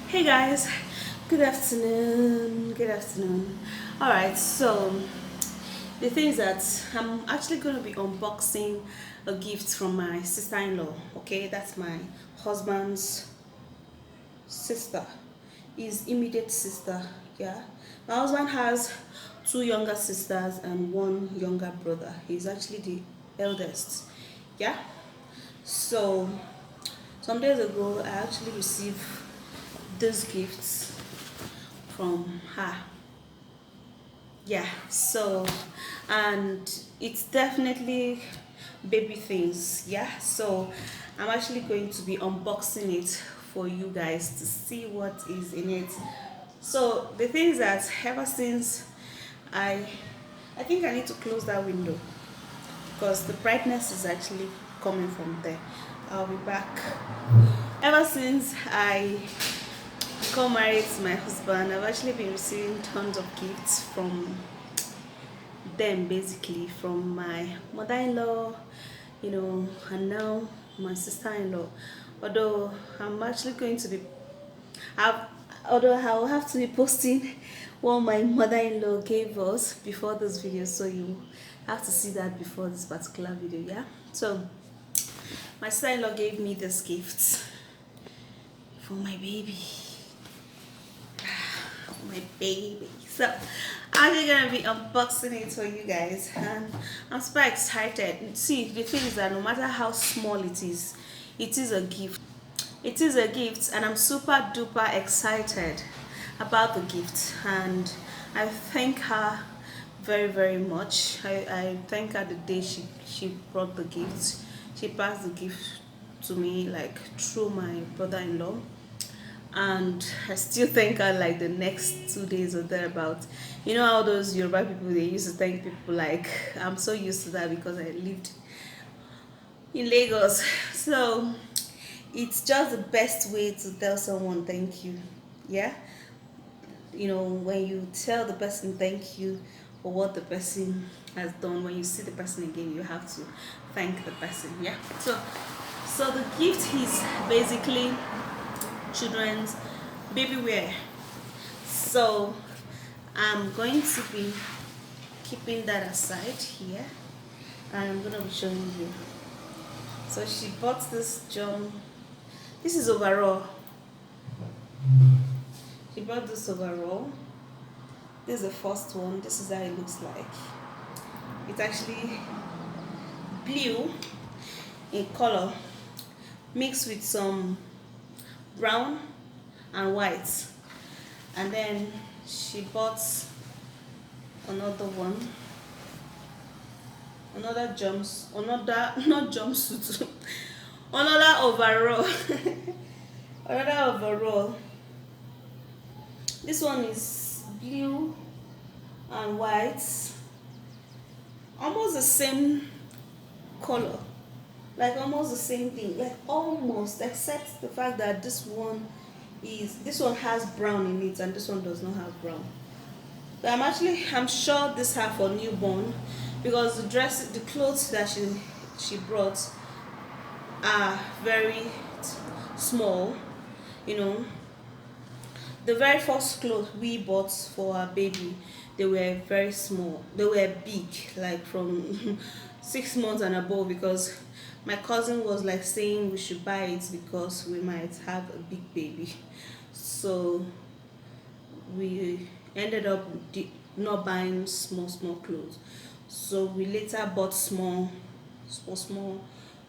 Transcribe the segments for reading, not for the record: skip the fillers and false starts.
Hey guys, good afternoon. Good afternoon. All right, so the thing is that I'm actually going to be unboxing a gift from my sister-in-law. Okay, that's my husband's sister, his immediate sister. Yeah, my husband has two younger sisters and one younger brother. He's actually the eldest. Yeah, so some days ago I actually received these gifts from her. Yeah, so and it's definitely baby things. Yeah, so I'm actually going to be unboxing it for you guys to see what is in it. So the thing is that ever since i I think I need to close that window because the brightness is actually coming from there. I'll be back. Ever since I got married to my husband, I've actually been receiving tons of gifts from them, basically from my mother-in-law, and now my sister-in-law. Although I'm actually going to be, I've, although I'll have to be posting what my mother-in-law gave us before this video, so you have to see that before this particular video. Yeah. So my sister-in-law gave me this gift for my baby. My baby. So I'm gonna be unboxing it for you guys, and I'm super excited. See, the thing is that no matter how small it is a gift. It is a gift, and I'm super duper excited about the gift. And I thank her very much. I thank her the day she brought the gift. She passed the gift to me like through my brother-in-law, and I still thank her like the next 2 days or thereabout. You know how those Yoruba people, they used to thank people, like I'm so used to that because I lived in Lagos. So it's just the best way to tell someone thank you. Yeah, when you tell the person thank you for what the person has done, when you see the person again, you have to thank the person. Yeah. So the gift is basically children's baby wear. So I'm going to be keeping that aside here, and I'm gonna be showing you. So she bought this jump. This is overall. She bought this overall. This is the first one. This is how it looks like. It's actually blue in color, mixed with some brown and white. And then she bought another one, another jumps, another not jumpsuit, another overall, another overall. This one is blue and white, almost the same color, like almost the same thing, like almost, except the fact that this one has brown in it and this one does not have brown. But I'm sure this have for newborn, because the clothes that she brought are very small. You know, the very first clothes we bought for our baby, they were very small. They were big, like from 6 months and above, because my cousin was like saying we should buy it because we might have a big baby. So we ended up not buying small clothes. So we later bought small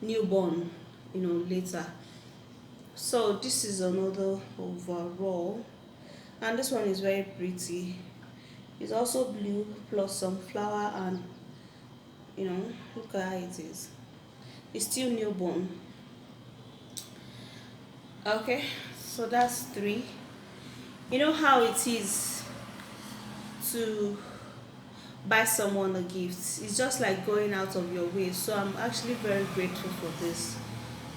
newborn, later. So this is another overall, and this one is very pretty. It's also blue plus some flower, and look at how it is. It's still newborn. Okay, so that's three. You know how it is to buy someone a gift. It's just like going out of your way. So I'm actually very grateful for this.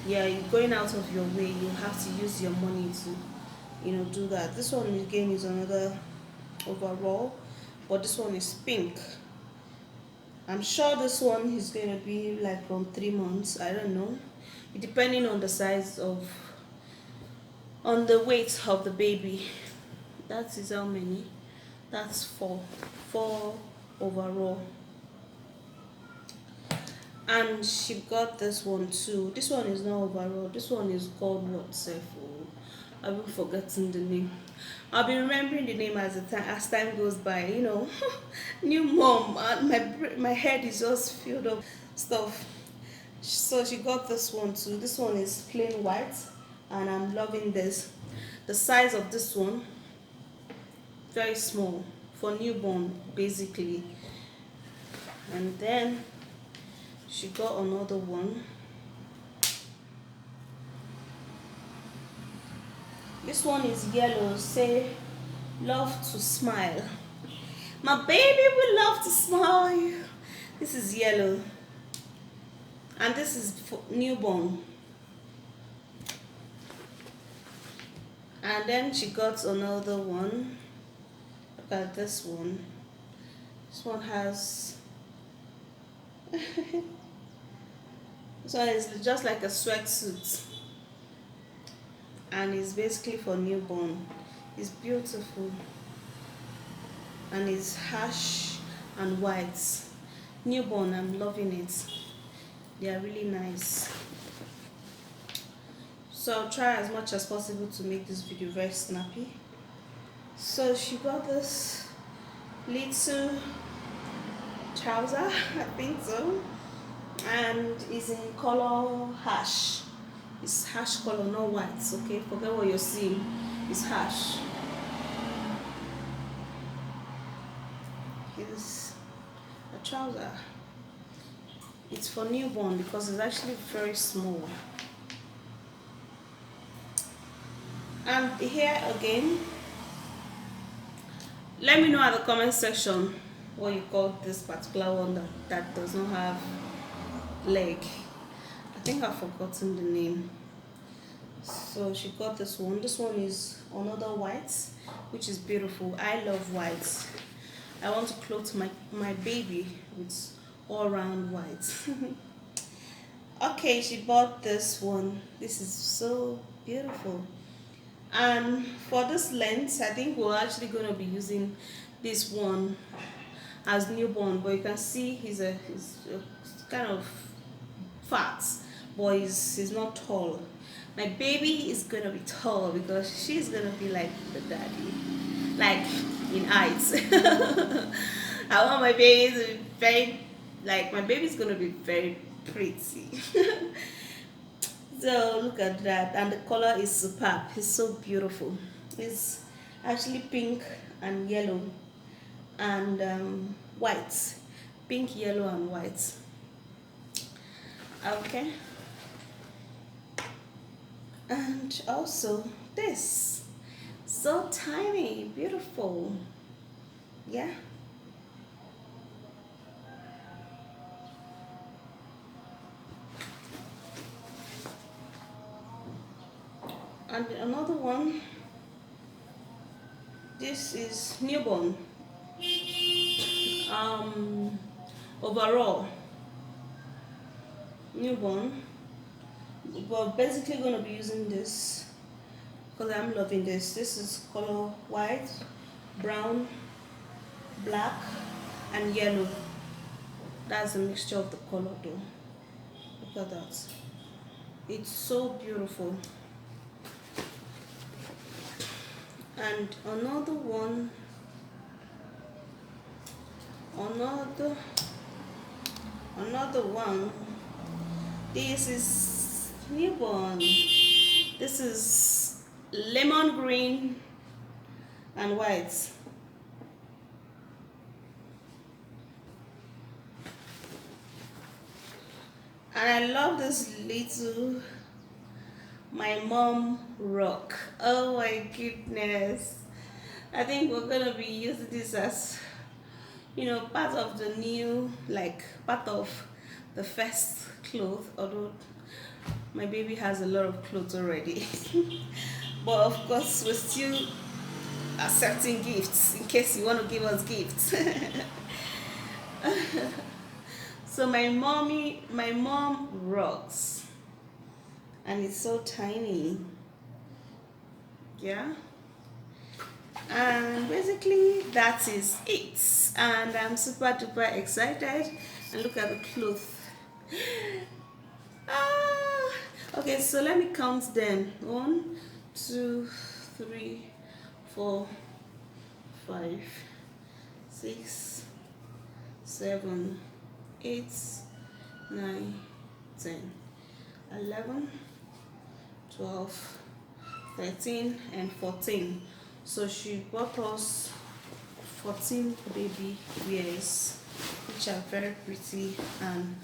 Yeah, you're going out of your way. You have to use your money to, do that. This one again is another overall, but this one is pink. I'm sure this one is going to be like from 3 months. I don't know, depending on the size of on the weight of the baby. That is how many? That's four overall. And she got this one too. This one is not overall. This one is called what, self? Oh, I've been forgetting the name. I'll be remembering the name as time goes by. New mom, and my head is just filled up stuff. So she got this one too. This one is plain white, and I'm loving this. The size of this one, very small for newborn, basically. And then she got another one. This one is yellow. Say, love to smile. My baby will love to smile. This is yellow. And this is for newborn. And then she got another one. Look at this one. This one has this one is just like a sweatsuit, and it's basically for newborn. It's beautiful, and it's harsh and white. Newborn, I'm loving it. They are really nice. So I'll try as much as possible to make this video very snappy. So she got this little trouser, I think so, and it's in color hash. It's hash color, not white. Okay, forget what you're seeing. It's hash. It's a trouser. It's for newborn because it's actually very small. And here again, let me know at the comment section what you call this particular one that does not have leg. I think I've forgotten the name. So she got this one. This one is another white, which is beautiful. I love white. I want to clothe my baby with all round white. Okay, she bought this one. This is so beautiful. And for this length, I think we're actually going to be using this one as newborn, but you can see he's kind of fat, but he's not tall. My baby is going to be tall because she's going to be like the daddy, like in height. I want my baby to be very, like, my baby's going to be very pretty. So look at that, and the color is superb. It's so beautiful. It's actually pink and yellow and white. Pink, yellow, and white. Okay. And also this, so tiny, beautiful. Yeah. And another one, this is newborn, overall newborn. We're basically going to be using this because I'm loving this. This is color white, brown, black, and yellow. That's a mixture of the color though. Look at that. It's so beautiful. And another one, another one, this is newborn. This is lemon green and white. And I love this little my mom rock. Oh my goodness. I think we're gonna be using this as, part of the new, like part of the first clothes, although my baby has a lot of clothes already. But of course we're still accepting gifts in case you want to give us gifts. So my mom rocks, and it's so tiny. Yeah, and basically that is it, and I'm super duper excited. And look at the clothes. Ah, okay, so let me count them. 1, 2, 3, 4, 5, 6, 7, 8, 9, 10, 11, 12, 13, and 14. So she bought us 14 baby wears, which are very pretty and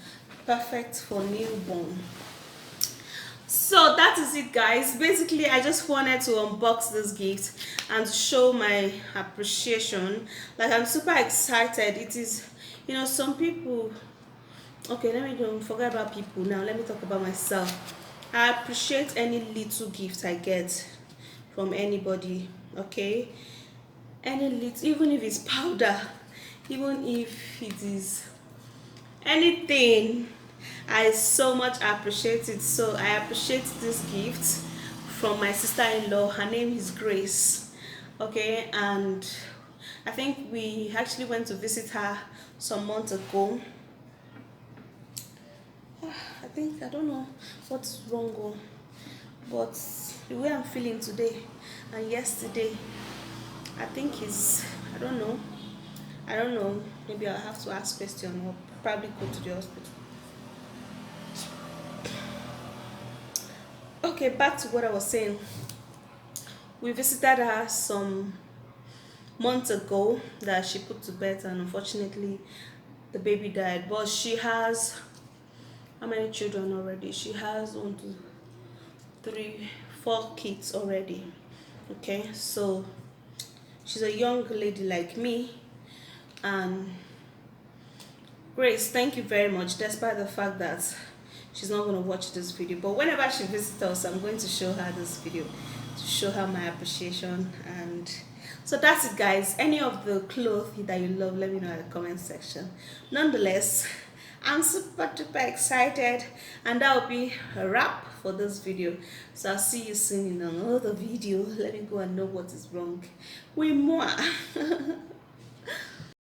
perfect for newborn. So that is it, guys. Basically, I just wanted to unbox this gift and show my appreciation. Like, I'm super excited. It is, some people. Okay, let me don't forget about people now. Let me talk about myself. I appreciate any little gift I get from anybody. Okay, any little, even if it's powder, even if it is anything, I so much appreciate it. So I appreciate this gift from my sister-in-law. Her name is Grace. Okay, and I think we actually went to visit her some months ago. I don't know what's wrong, but the way I'm feeling today and yesterday, I think is, I don't know. Maybe I'll have to ask question or probably go to the hospital. Okay, back to what I was saying. We visited her some months ago that she put to bed, and unfortunately the baby died. But she has how many children already? She has 1, 2, 3, 4 kids already. Okay, so she's a young lady like me. And Grace, thank you very much, despite the fact that she's not going to watch this video, but whenever she visits us, I'm going to show her this video to show her my appreciation. And so that's it, guys. Any of the clothes that you love, let me know in the comment section. Nonetheless, I'm super duper excited, and that will be a wrap for this video. So I'll see you soon in another video. Let me go and know what is wrong with more.